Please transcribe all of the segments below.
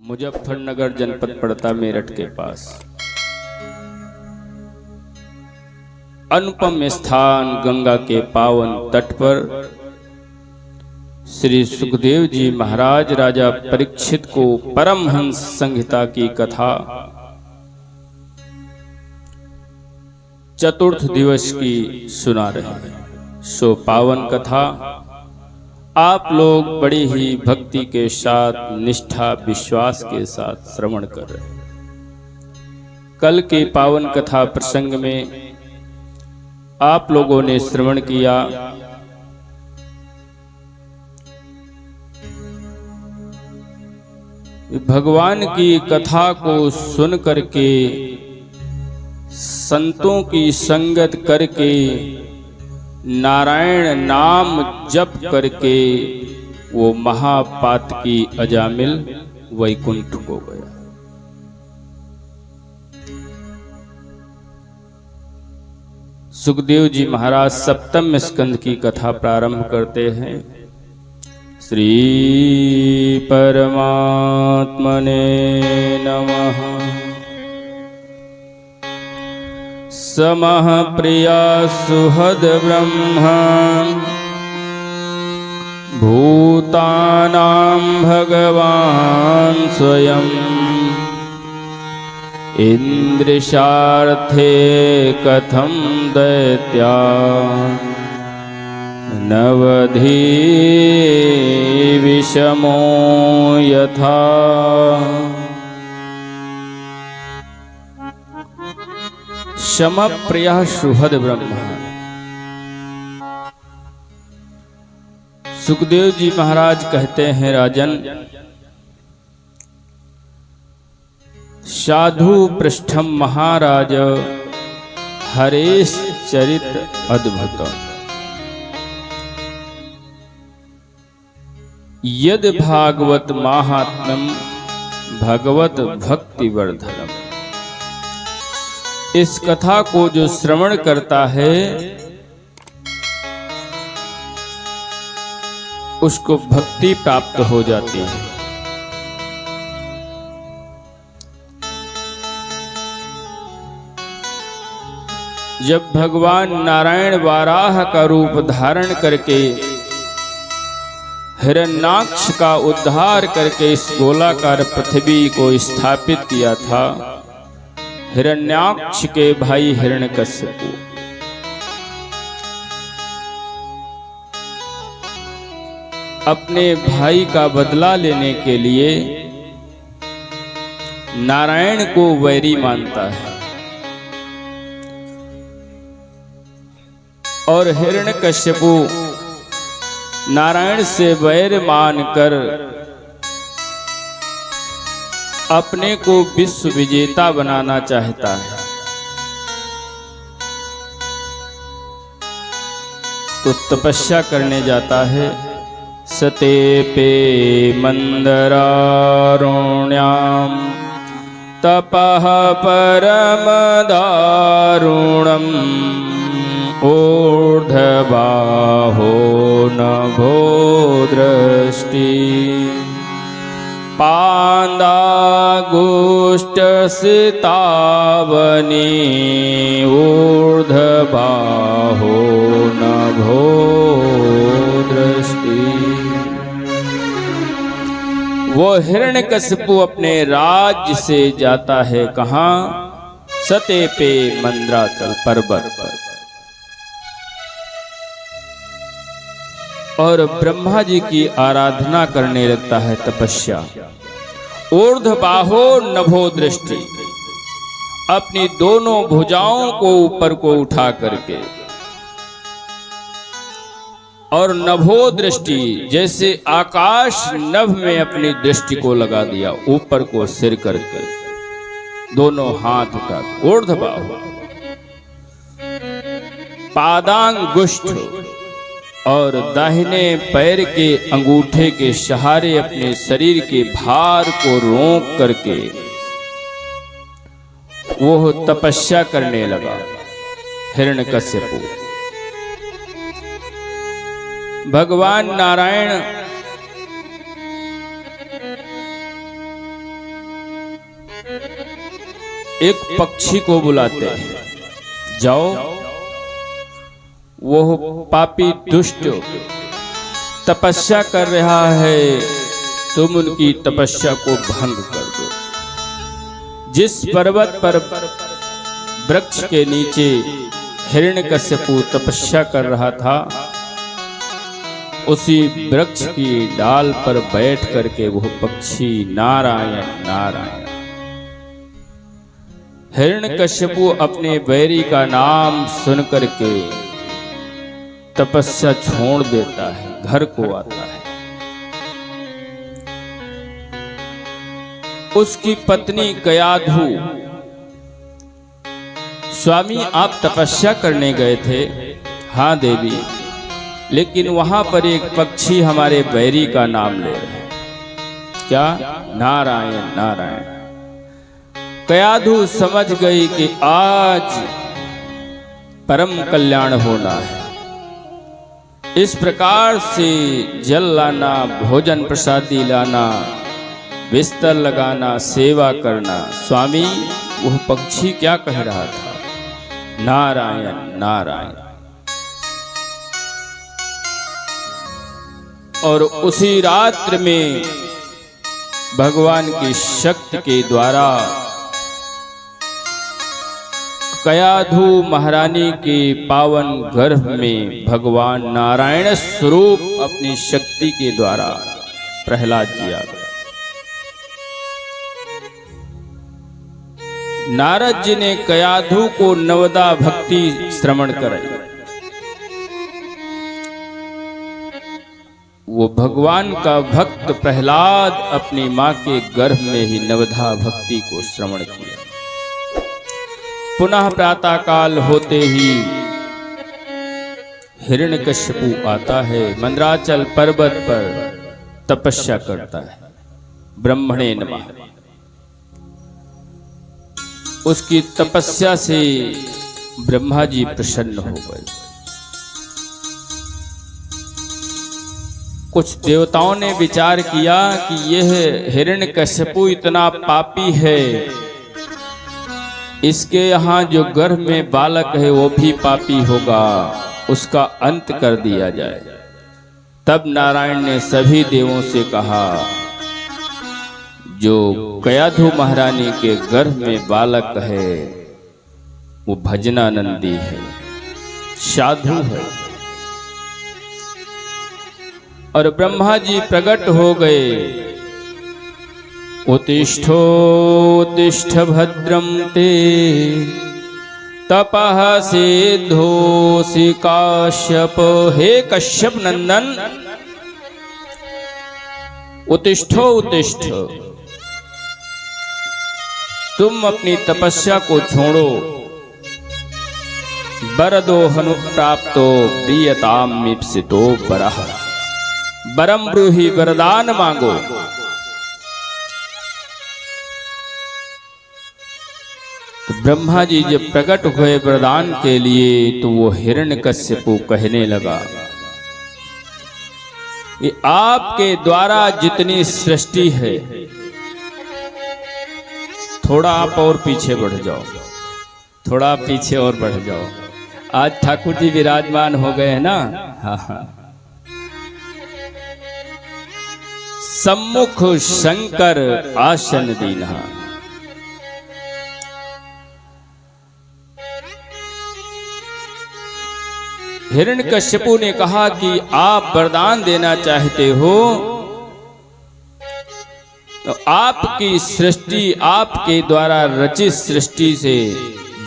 मुजफ्फरनगर जनपद पड़ता मेरठ के पास। अनुपम स्थान गंगा के पावन तट पर श्री सुखदेव जी महाराज राजा परीक्षित को परमहंस संहिता की कथा चतुर्थ दिवस की सुना रहे हैं। सो पावन कथा आप लोग बड़ी ही भक्ति के साथ, निष्ठा विश्वास के साथ श्रवण कर रहे हैं। कल के पावन कथा प्रसंग में आप लोगों ने श्रवण किया भगवान की कथा को सुन करके, संतों की संगत करके, नारायण नाम जप करके वो महापातकी अजामिल वैकुंठ को गया। सुखदेव जी महाराज सप्तम स्कंद की कथा प्रारंभ करते हैं। श्री परमात्मने नमः। समः प्रिया सुहद ब्रह्म भूतानां भगवान स्वयं इंद्रिशार्थे कथं दैत्या नवधी विषमो यथा। शम प्रिय सुहद ब्रह्म। सुखदेव जी महाराज कहते हैं, राजन साधु पृष्ठम महाराज हरेश चरित अद्भुत यद भागवत महात्म्यम भगवत भक्ति वर्धनम। इस कथा को जो श्रवण करता है उसको भक्ति प्राप्त हो जाती है। जब भगवान नारायण वाराह का रूप धारण करके हिरण्याक्ष का उद्धार करके इस गोलाकार पृथ्वी को स्थापित किया था, हिरण्याक्ष के भाई हिरण्यकश्यप अपने भाई का बदला लेने के लिए नारायण को वैरी मानता है और हिरण्यकश्यप नारायण से वैर मानकर अपने को विश्व विजेता बनाना चाहता है। तो तपस्या करने जाता है। सतेपे मंदरारुण्याम तपः परम दारुणम ऊर्ध्वबाहो नभो दृष्टि पांदागुष्टसितावनी ऊर्ध्वबाहो नभो दृष्टि। वो हिरण्यकश्यप अपने राज्य से जाता है कहाँ? सते पे मंदराचल पर्वत पर और ब्रह्मा जी की आराधना करने लगता है, तपस्या। ऊर्ध्वबाहो नभो दृष्टि, अपनी दोनों भुजाओं को ऊपर को उठा करके और नभो दृष्टि, जैसे आकाश नभ में अपनी दृष्टि को लगा दिया, ऊपर को सिर करके दोनों हाथ उठा। ऊर्ध्वबाहो पादांगुष्ठ और दाहिने पैर के अंगूठे के सहारे अपने शरीर के भार को रोक करके वो तपस्या करने लगा हिरण्यकश्यप। भगवान नारायण एक पक्षी को बुलाते हैं, जाओ वो पापी दुष्ट तपस्या कर रहा है, तुम उनकी तपस्या को भंग कर दो। जिस पर्वत पर वृक्ष के नीचे हिरण्यकश्यपु तपस्या कर रहा था, उसी वृक्ष की डाल पर बैठ करके वह पक्षी नारायण नारायण। हिरण्यकश्यपु अपने वैरी का नाम सुन करके तपस्या छोड़ देता है, घर को आता है। उसकी पत्नी कयाधु, स्वामी आप तपस्या करने गए थे? हाँ देवी, लेकिन वहां पर एक पक्षी हमारे बैरी का नाम ले रहे हैं। क्या? नारायण नारायण। कयाधु समझ गई कि आज परम कल्याण होना है। इस प्रकार से जल लाना, भोजन प्रसादी लाना, बिस्तर लगाना, सेवा करना, स्वामी वह पक्षी क्या कह रहा था? नारायण नारायण। और उसी रात्र में भगवान की शक्ति के द्वारा कयाधु महारानी के पावन गर्भ में भगवान नारायण स्वरूप अपनी शक्ति के द्वारा प्रहलाद जी आ गए। नारद जी ने कयाधु को नवदा भक्ति श्रवण कराई। वो भगवान का भक्त प्रहलाद अपनी मां के गर्भ में ही नवधा भक्ति को श्रवण किया। पुनः प्रातः काल होते ही हिरण्यकश्यपु आता है, मंदराचल पर्वत पर तपस्या करता है। ब्रह्मणे नमः। उसकी तपस्या से ब्रह्मा जी प्रसन्न हो गए। कुछ देवताओं ने विचार किया कि यह हिरण्यकश्यपु इतना पापी है, इसके यहाँ जो गर्भ में बालक है वो भी पापी होगा, उसका अंत कर दिया जाए। तब नारायण ने सभी देवों से कहा, जो कयाधु महारानी के गर्भ में बालक है वो भजनानंदी है, साधु है। और ब्रह्मा जी प्रकट हो गए। उत्तिष्ठोत्तिष्ठ भद्रं ते तपः सिद्धोऽसि काश्यप। हे कश्यप नंदन, उत्तिष्ठो उत्तिष्ठ, तुम अपनी तपस्या को छोड़ो। वरदो हनुप्राप्तो प्रियताम मीप्सितो वरः। वरम ब्रूहि, वरदान मांगो। तो ब्रह्मा जी जब प्रकट हुए वरदान के लिए, तो वो हिरण्यकश्यपु कहने लगा कि आपके द्वारा जितनी सृष्टि है, थोड़ा आप और पीछे बढ़ जाओ, थोड़ा पीछे और बढ़ जाओ। आज ठाकुर जी विराजमान हो गए हैं ना। हाँ। सम्मुख शंकर आसन दीन्हा। हिरण्यकश्यपु ने कहा कि आप वरदान देना चाहते हो तो आपकी सृष्टि, आपके द्वारा रचित सृष्टि से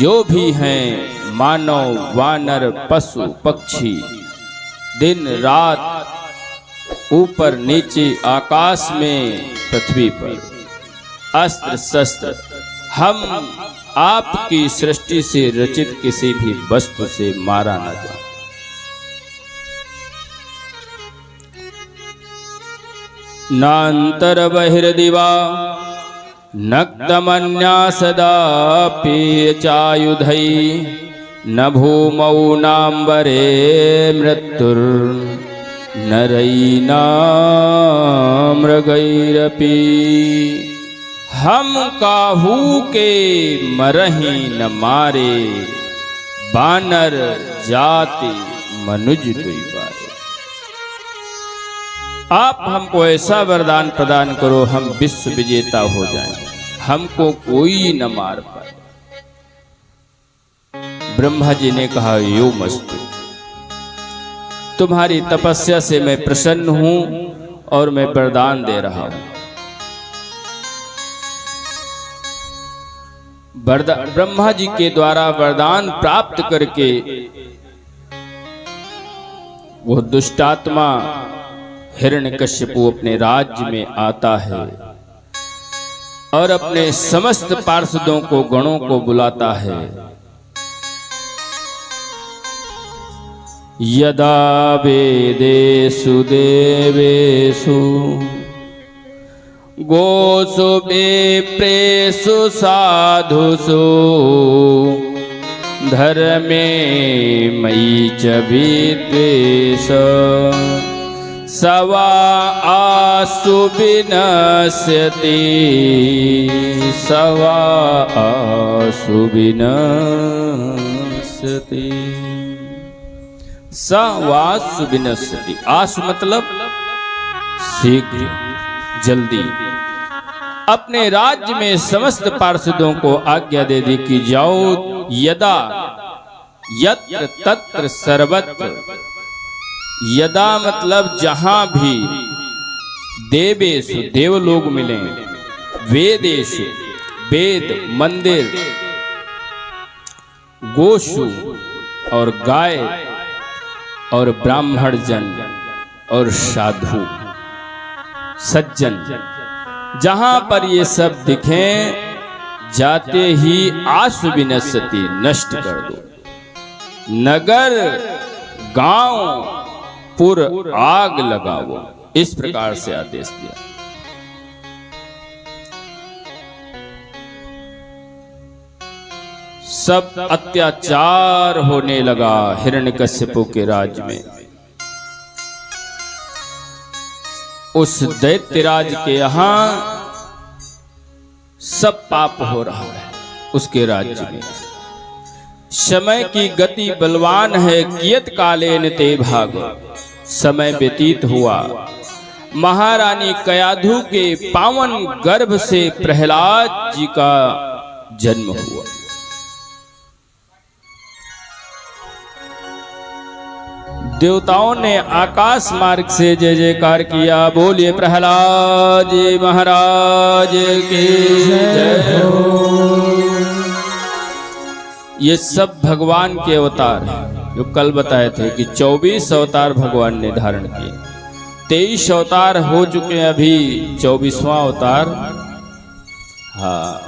जो भी हैं, मानव, वानर, पशु, पक्षी, दिन रात, ऊपर नीचे, आकाश में, पृथ्वी पर, अस्त्र शस्त्र, हम आपकी सृष्टि से रचित किसी भी वस्तु से मारा न जाए। नान्तर बहिर्दिवा नक्तमन्या सदापि चायुधै न भूमौ नाम्बरे मृत्युर् नरैना मृगैरपि। हम काहू के मरही न मारे, बानर जाति मनुज दुई बारे। आप हमको ऐसा वरदान प्रदान करो, हम विश्व विजेता हो जाएं, हमको कोई न मार पाए। ब्रह्मा जी ने कहा, यो मस्तु, तुम्हारी तपस्या से मैं प्रसन्न हूं और मैं वरदान दे रहा हूं। ब्रह्मा जी के द्वारा वरदान प्राप्त करके वो दुष्टात्मा हिरण्यकश्यपु अपने राज्य में आता है और अपने समस्त पार्षदों को, गणों को बुलाता है। यदा वेदेषु देवेषु गोषु विप्रेषु साधुषु धर्मे मयि च विद्वेष सवा आसु विनश्यति, सवा आसु विनश्यति। सवासु विनश्यति, आसु मतलब शीघ्र, जल्दी। अपने राज्य में समस्त पार्षदों को आज्ञा दे दी कि जाओ, यदा यत्र तत्र सर्वत्र। यदा मतलब जहां भी, देवेषु देवलोक मिले, वेदेषु वेद मंदिर, गोषु और गाय, और ब्राह्मण जन और साधु सज्जन, जहां पर ये सब दिखें, जाते ही आसु विनश्यति, नष्ट कर दो। नगर गांव पुर आग लगाओ, इस प्रकार से आदेश दिया। सब अत्याचार होने लगा हिरण्यकश्यपु के राज्य में। उस दैत्यराज के यहां सब पाप हो रहा है उसके राज्य में। समय की गति बलवान है, कियत कालेन ते भाग। समय व्यतीत हुआ, महारानी कयाधु के पावन गर्भ से प्रहलाद जी का जन्म हुआ। देवताओं ने आकाश मार्ग से जय जयकार किया, बोलिए प्रहलाद जी महाराज की जय हो। ये सब भगवान के अवतार हैं, जो कल बताए थे कि 24 अवतार भगवान ने धारण किए। 23 अवतार हो चुके हैं, अभी 24वां अवतार। हाँ,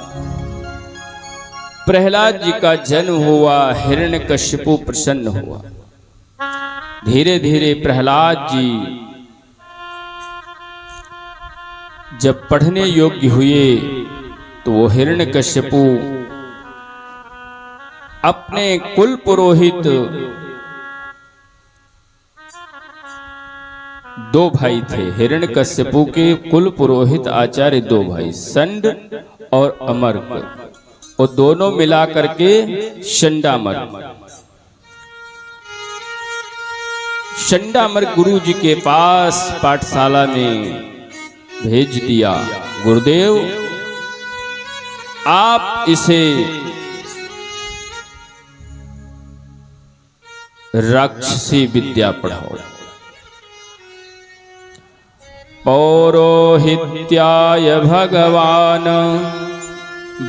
प्रहलाद जी का जन्म हुआ, हिरण्यकश्यपु प्रसन्न हुआ। धीरे धीरे प्रहलाद जी जब पढ़ने योग्य हुए तो वो हिरण्यकश्यपु अपने कुल पुरोहित, दो भाई थे हिरण्यकश्यपु के कुल पुरोहित आचार्य, दो भाई संड और अमर्क, वो दोनों मिला करके शंडामर्क। शंडामर्क गुरु जी के पास पाठशाला में भेज दिया, गुरुदेव आप इसे राक्षसी विद्या पढ़ाओ। पौरोहित्याय भगवान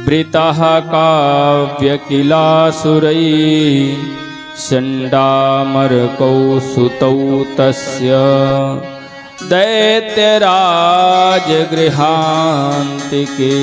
वृतः काव्य किलासुरै, शंडामर्कौ सुतौ तस्य दैत्यराज गृहान्तिके।